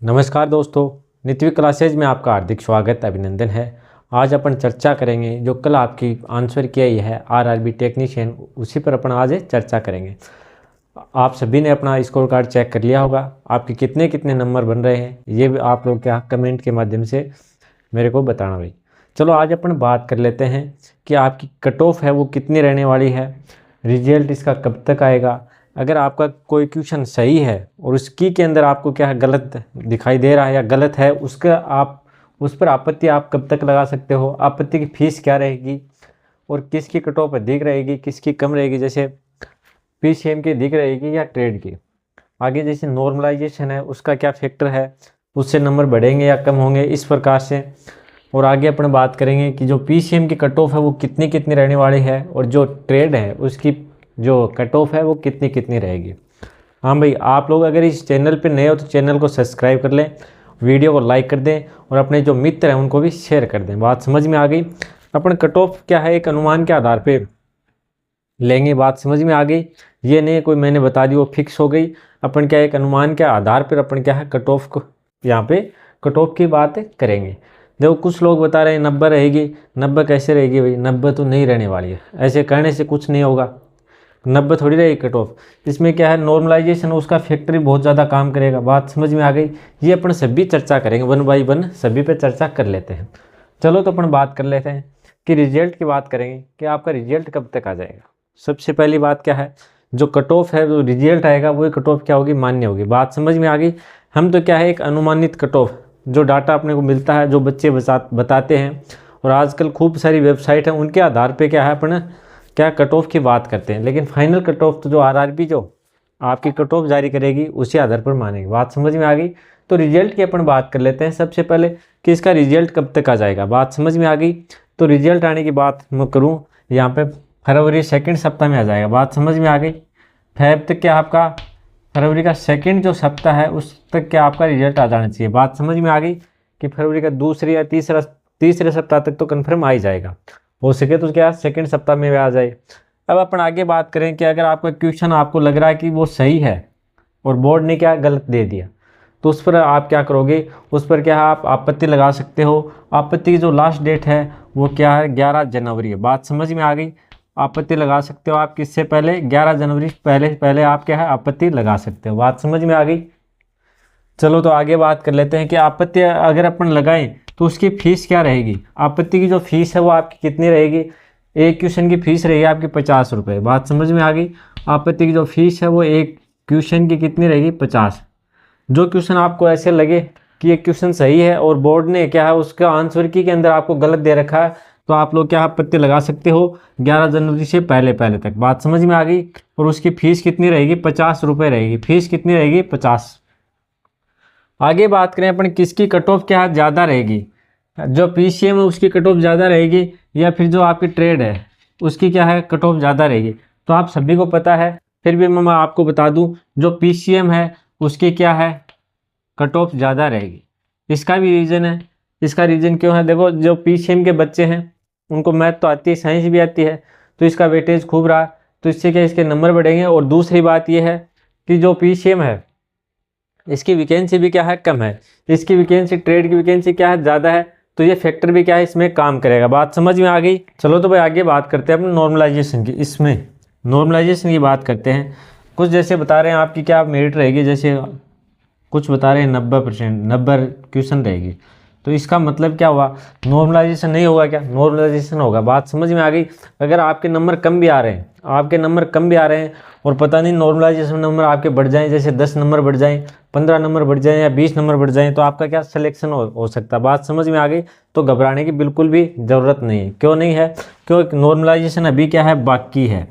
नमस्कार दोस्तों, नित्य क्लासेज में आपका हार्दिक स्वागत अभिनंदन है। आज अपन चर्चा करेंगे जो कल आपकी आंसर किया ही है आरआरबी टेक्नीशियन, उसी पर अपन आज चर्चा करेंगे। आप सभी ने अपना स्कोर कार्ड चेक कर लिया होगा, आपके कितने कितने नंबर बन रहे हैं ये भी आप लोग क्या कमेंट के माध्यम से मेरे को बताना भाई। चलो आज अपन बात कर लेते हैं कि आपकी कट ऑफ है वो कितनी रहने वाली है, रिजल्ट इसका कब तक आएगा। अगर आपका कोई क्वेश्चन सही है और उसकी के अंदर आपको क्या है गलत दिखाई दे रहा है या गलत है, उसका आप उस पर आपत्ति आप कब तक लगा सकते हो, आपत्ति की फीस क्या रहेगी और किसकी कट ऑफ अधिक रहेगी किसकी कम रहेगी, जैसे पीसीएम की अधिक रहेगी या ट्रेड की। आगे जैसे नॉर्मलाइजेशन है उसका क्या फैक्टर है, उससे नंबर बढ़ेंगे या कम होंगे, इस प्रकार से। और आगे अपन बात करेंगे कि जो पीसीएम की कट ऑफ है वो कितनी कितनी रहने वाली है और जो ट्रेड है उसकी जो कट ऑफ है वो कितनी कितनी रहेगी। हाँ भाई, आप लोग अगर इस चैनल पे नए हो तो चैनल को सब्सक्राइब कर लें, वीडियो को लाइक कर दें और अपने जो मित्र हैं उनको भी शेयर कर दें। बात समझ में आ गई। अपन कट ऑफ क्या है एक अनुमान के आधार पे लेंगे, बात समझ में आ गई। ये नहीं कोई मैंने बता दी वो फिक्स हो गई। अपन क्या एक अनुमान के आधार पर अपन क्या है कट ऑफ को यहाँ पे कट ऑफ की बात करेंगे। देखो कुछ लोग बता रहे हैं 90 रहेगी, 90 कैसे रहेगी भाई, 90 तो नहीं रहने वाली है, ऐसे करने से कुछ नहीं होगा। 90 थोड़ी रहेगी कट ऑफ। इसमें क्या है नॉर्मलाइजेशन उसका फैक्टर बहुत ज़्यादा काम करेगा। बात समझ में आ गई। ये अपन सभी चर्चा करेंगे, वन बाई वन सभी पे चर्चा कर लेते हैं। चलो तो अपन बात कर लेते हैं कि रिजल्ट की बात करेंगे कि आपका रिजल्ट कब तक आ जाएगा। सबसे पहली बात क्या है, जो कट ऑफ है जो रिजल्ट आएगा वही कट ऑफ क्या होगी, मान्य होगी। बात समझ में आ गई। हम तो क्या है एक अनुमानित कट ऑफ जो डाटा अपने को मिलता है, जो बच्चे बताते हैं और आजकल खूब सारी वेबसाइट हैं उनके आधार पर क्या है अपन क्या कट ऑफ की बात करते हैं। लेकिन फाइनल कट ऑफ तो जो आरआरबी जो आपकी कट ऑफ जारी करेगी उसी आधार पर मानेंगे। बात समझ में आ गई। तो रिजल्ट की अपन बात कर लेते हैं सबसे पहले कि इसका रिजल्ट कब तक आ जाएगा। बात समझ में आ गई। तो रिजल्ट आने की बात मैं करूँ यहाँ पे फरवरी सेकेंड सप्ताह में आ जाएगा। बात समझ में आ गई। फेब तक क्या आपका फरवरी का सेकेंड जो सप्ताह है उस तक क्या आपका रिजल्ट आ जाना चाहिए। बात समझ में आ गई कि फरवरी का दूसरी या तीसरे सप्ताह तक तो कन्फर्म आ ही जाएगा। हो सके तो क्या सेकंड सप्ताह में आ जाए। अब अपन आगे बात करें कि अगर आपका क्वेश्चन आपको लग रहा है कि वो सही है और बोर्ड ने क्या गलत दे दिया तो उस पर आप क्या करोगे, उस पर क्या आप आपत्ति लगा सकते हो। आपत्ति की जो लास्ट डेट है वो क्या है 11 जनवरी है। बात समझ में आ गई। आपत्ति लगा सकते हो आप किससे पहले, 11 जनवरी पहले आप क्या है आपत्ति लगा सकते हो। बात समझ में आ गई। चलो तो आगे बात कर लेते हैं कि आपत्ति अगर अपन लगाएं तो उसकी फीस क्या रहेगी। आपत्ति की जो फीस है वो आपकी कितनी रहेगी, एक क्वेश्चन की फीस रहेगी आपकी 50 रुपये। बात समझ में आ गई। आपत्ति की जो फीस है वो एक क्वेश्चन की कितनी रहेगी 50। जो क्वेश्चन आपको ऐसे लगे कि ये क्वेश्चन सही है और बोर्ड ने क्या है उसका आंसर की के अंदर आपको गलत दे रखा है तो आप लोग क्या आपत्ति लगा सकते हो 11 जनवरी से पहले तक। बात समझ में आ गई। और उसकी फीस कितनी रहेगी 50 रुपये रहेगी। फीस कितनी रहेगी 50। आगे बात करें अपन किसकी कट ऑफ क्या ज़्यादा रहेगी, जो पीसीएम है उसकी कट ऑफ ज़्यादा रहेगी या फिर जो आपकी ट्रेड है उसकी क्या है कट ऑफ ज़्यादा रहेगी। तो आप सभी को पता है, फिर भी मैं आपको बता दूं जो पीसीएम है उसकी क्या है कट ऑफ ज़्यादा रहेगी। इसका भी रीज़न है। इसका रीज़न क्यों है, देखो जो पीसीएम के बच्चे हैं उनको मैथ तो आती है, साइंस भी आती है, तो इसका वेटेज खूब रहा तो इससे क्या इसके नंबर बढ़ेंगे। और दूसरी बात यह है कि जो पीसीएम है इसकी वैकेंसी भी क्या है कम है, इसकी वैकेंसी ट्रेड की वैकेंसी क्या है ज़्यादा है, तो ये फैक्टर भी क्या है इसमें काम करेगा। बात समझ में आ गई। चलो तो भाई आगे बात करते हैं अपने नॉर्मलाइजेशन की। इसमें नॉर्मलाइजेशन की बात करते हैं। कुछ जैसे बता रहे हैं आपकी क्या मेरिट रहेगी, जैसे कुछ बता रहे हैं 90%, 90 क्वेश्चन रहेगी। तो इसका मतलब क्या हुआ, नॉर्मलाइजेशन नहीं होगा क्या, नॉर्मलाइजेशन होगा। बात समझ में आ गई। अगर आपके नंबर कम भी आ रहे हैं, आपके नंबर कम भी आ रहे हैं और पता नहीं नॉर्मलाइजेशन नंबर आपके बढ़ जाएं, जैसे 10 नंबर बढ़ जाएं, 15 नंबर बढ़ जाएं या 20 नंबर बढ़ जाएं, तो आपका क्या सिलेक्शन हो सकता है। बात समझ में आ गई। तो घबराने की बिल्कुल भी ज़रूरत नहीं है। क्यों नहीं है, क्योंकि नॉर्मलाइजेशन अभी क्या है बाकी है।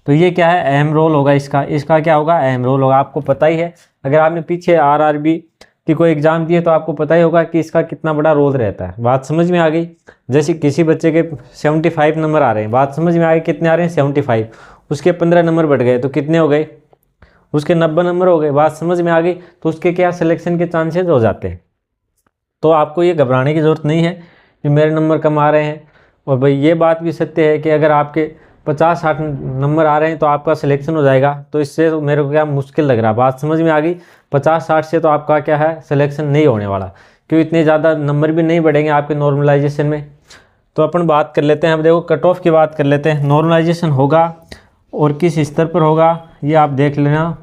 तो ये क्या है अहम रोल होगा इसका क्या होगा अहम रोल होगा। आपको पता ही है, अगर आपने पीछे आरआरबी की कोई एग्जाम दिए तो आपको पता ही होगा कि इसका कितना बड़ा रोल रहता है। बात समझ में आ गई। जैसे किसी बच्चे के 75 नंबर आ रहे हैं, बात समझ में आ गई, कितने आ रहे हैं 75, उसके 15 नंबर बढ़ गए तो कितने हो गए, उसके 90 नंबर हो गए। बात समझ में आ गई। तो उसके क्या सिलेक्शन के चांसेस हो जाते हैं। तो आपको ये घबराने की ज़रूरत नहीं है कि मेरे नंबर कम आ रहे हैं। और भाई ये बात भी सत्य है कि अगर आपके 50-60 नंबर आ रहे हैं तो आपका सिलेक्शन हो जाएगा। तो इससे तो मेरे को क्या मुश्किल लग रहा है, बात समझ में आ गई। 50-60 से तो आपका क्या है सिलेक्शन नहीं होने वाला, क्यों इतने ज़्यादा नंबर भी नहीं बढ़ेंगे आपके नॉर्मलाइजेशन में। तो अपन बात कर लेते हैं, अब देखो कट ऑफ की बात कर लेते हैं। नॉर्मलाइजेशन होगा और किस स्तर पर होगा ये आप देख लेना,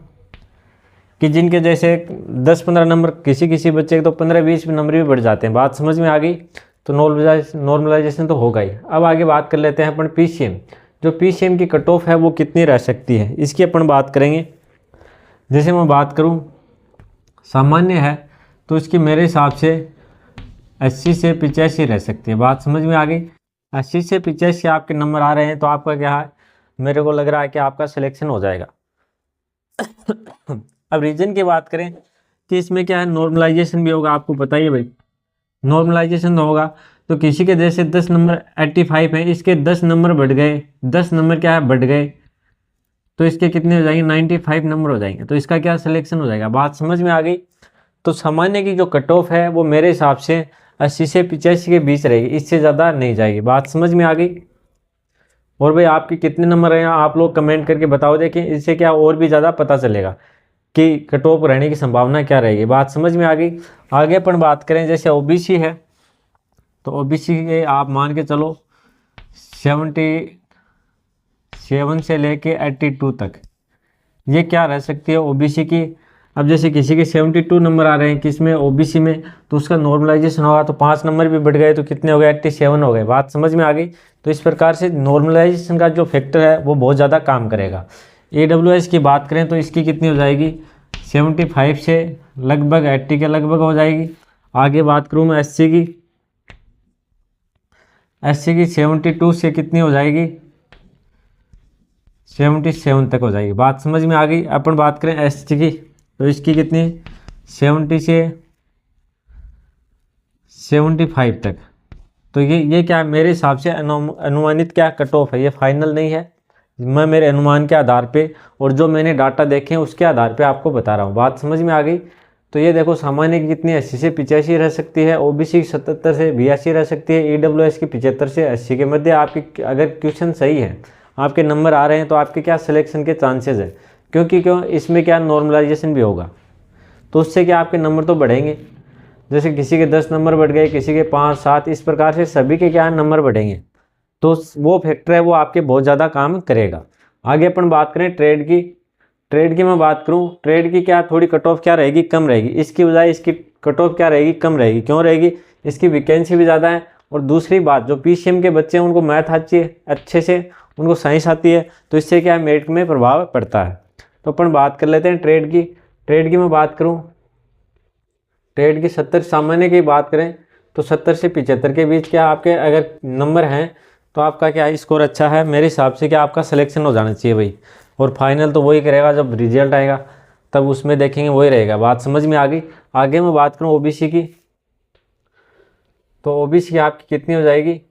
कि जिनके जैसे 10-15 नंबर किसी किसी बच्चे के तो 15-20 नंबर भी बढ़ जाते हैं। बात समझ में आ गई। तो नॉर्मलाइजेशन तो होगा ही। अब आगे बात कर लेते हैं अपन पीसीएम। जो पीसीएम की कट ऑफ है वो कितनी रह सकती है, इसकी अपन बात करेंगे। जैसे मैं बात करूं सामान्य है तो इसकी मेरे हिसाब से 80 से 85 रह सकती है। बात समझ में आ गई। 80 से 85 आपके नंबर आ रहे हैं तो आपका क्या है, मेरे को लग रहा है कि आपका सिलेक्शन हो जाएगा। अब रीजन की बात करें कि इसमें क्या है नॉर्मलाइजेशन भी होगा, आपको पता ही है भाई। नॉर्मलाइजेशन होगा तो किसी के जैसे 10 नंबर 85 है, इसके 10 नंबर बढ़ गए, 10 नंबर क्या है बढ़ गए, तो इसके कितने हो जाएंगे 95 नंबर हो जाएंगे। तो इसका क्या सिलेक्शन हो जाएगा। बात समझ में आ गई। तो सामान्य की जो कट ऑफ है वो मेरे हिसाब से 80 से 85 के बीच रहेगी, इससे ज़्यादा नहीं जाएगी। बात समझ में आ गई। और भाई आपके कितने नंबर हैं आप लोग कमेंट करके बताओ, देखें इससे क्या और भी ज़्यादा पता चलेगा कि कट ऑफ रहने की संभावना क्या रहेगी। बात समझ में आ गई। आगे अपन बात करें जैसे ओबीसी है, तो ओबीसी के आप मान के चलो 77 से लेके 82 तक ये क्या रह सकती है ओबीसी की। अब जैसे किसी के 72 नंबर आ रहे हैं किसमें ओबीसी में, तो उसका नॉर्मलाइजेशन होगा तो 5 नंबर भी बढ़ गए तो कितने हो गए 87 हो गए। बात समझ में आ गई। तो इस प्रकार से नॉर्मलाइजेशन का जो फैक्टर है वो बहुत ज़्यादा काम करेगा। AWS की बात करें तो इसकी कितनी हो जाएगी 75 से लगभग 80 के लगभग हो जाएगी। आगे बात करूँ मैं SC की 72 से कितनी हो जाएगी 77 तक हो जाएगी। बात समझ में आ गई। अपन बात करें ST की तो इसकी कितनी 70 से 75 तक। तो ये क्या मेरे हिसाब से अनुमानित क्या कट ऑफ है, ये फाइनल नहीं है। मैं मेरे अनुमान के आधार पे और जो मैंने डाटा देखे हैं उसके आधार पे आपको बता रहा हूँ। बात समझ में आ गई। तो ये देखो सामान्य की कितनी 80 से 85 रह सकती है, ओबीसी की 77 से 82 रह सकती है, AWS की 75 से 80 के मध्य। आपकी अगर क्वेश्चन सही है आपके नंबर आ रहे हैं तो आपके क्या सिलेक्शन के चांसेस है, क्योंकि इसमें क्या नॉर्मलाइजेशन भी होगा तो उससे क्या आपके नंबर तो बढ़ेंगे। जैसे किसी के 10 नंबर बढ़ गए, किसी के 5-7, इस प्रकार से सभी के क्या नंबर बढ़ेंगे। तो वो फैक्टर है वो आपके बहुत ज़्यादा काम करेगा। आगे अपन बात करें ट्रेड की मैं बात करूं, ट्रेड की क्या थोड़ी कट ऑफ क्या रहेगी कम रहेगी, इसकी बजाय इसकी कट ऑफ क्या रहेगी कम रहेगी। क्यों रहेगी, इसकी वैकेंसी भी ज़्यादा है और दूसरी बात जो पीसीएम के बच्चे हैं उनको मैथ आती है अच्छे से, उनको साइंस आती है, तो इससे क्या है मेरिट में प्रभाव पड़ता है। तो अपन बात कर लेते हैं ट्रेड की मैं बात करूँ, ट्रेड की 70 सामान्य की बात करें तो 70 से 75 के बीच क्या आपके अगर नंबर हैं तो आपका क्या स्कोर अच्छा है। मेरे हिसाब से क्या आपका सिलेक्शन हो जाना चाहिए भाई। और फाइनल तो वही करेगा जब रिजल्ट आएगा तब उसमें देखेंगे वही रहेगा। बात समझ में आ गई। आगे मैं बात करूं ओबीसी की, तो ओबीसी आपकी कितनी हो जाएगी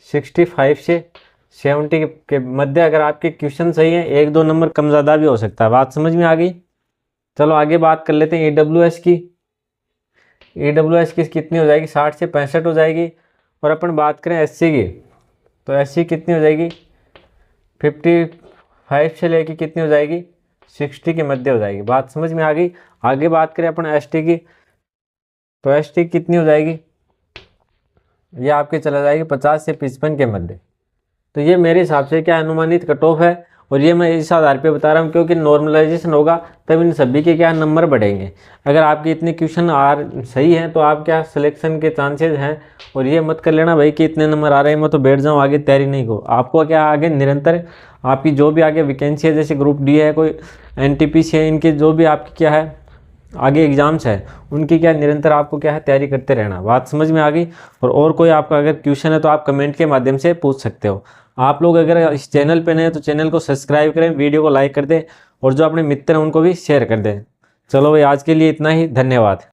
65 से 70 के मध्य। अगर आपके क्वेश्चन सही है 1-2 नंबर कम ज़्यादा भी हो सकता है। बात समझ में आ गई। चलो आगे बात कर लेते हैं AWS की कितनी हो जाएगी 60 से 65 हो जाएगी। और अपन बात करें SC की तो SC कितनी हो जाएगी 55 से लेके कितनी हो जाएगी 60 के मध्य हो जाएगी। बात समझ में आ गई। आगे बात करें अपन ST की तो ST कितनी हो जाएगी, ये आपके चला जाएगी 50 से 55 के मध्य। तो ये मेरे हिसाब से क्या अनुमानित कट ऑफ है और ये मैं इस आधार पे बता रहा हूँ क्योंकि नॉर्मलाइजेशन होगा तब इन सभी के क्या नंबर बढ़ेंगे। अगर आपके इतने क्वेश्चन सही हैं तो आप क्या सिलेक्शन के चांसेस हैं। और ये मत कर लेना भाई कि इतने नंबर आ रहे हैं मैं तो बैठ जाऊँ आगे तैयारी नहीं को। आपको क्या आगे निरंतर आपकी जो भी आगे वैकेंसी है जैसे ग्रुप डी है, कोई NTPC है, इनके जो भी आपकी क्या है आगे एग्जाम्स है उनकी क्या निरंतर आपको क्या है तैयारी करते रहना। बात समझ में आ गई। और कोई आपका अगर क्वेश्चन है तो आप कमेंट के माध्यम से पूछ सकते हो। आप लोग अगर इस चैनल पे नए हैं तो चैनल को सब्सक्राइब करें, वीडियो को लाइक कर दें और जो अपने मित्र हैं उनको भी शेयर कर दें। चलो भाई आज के लिए इतना ही, धन्यवाद।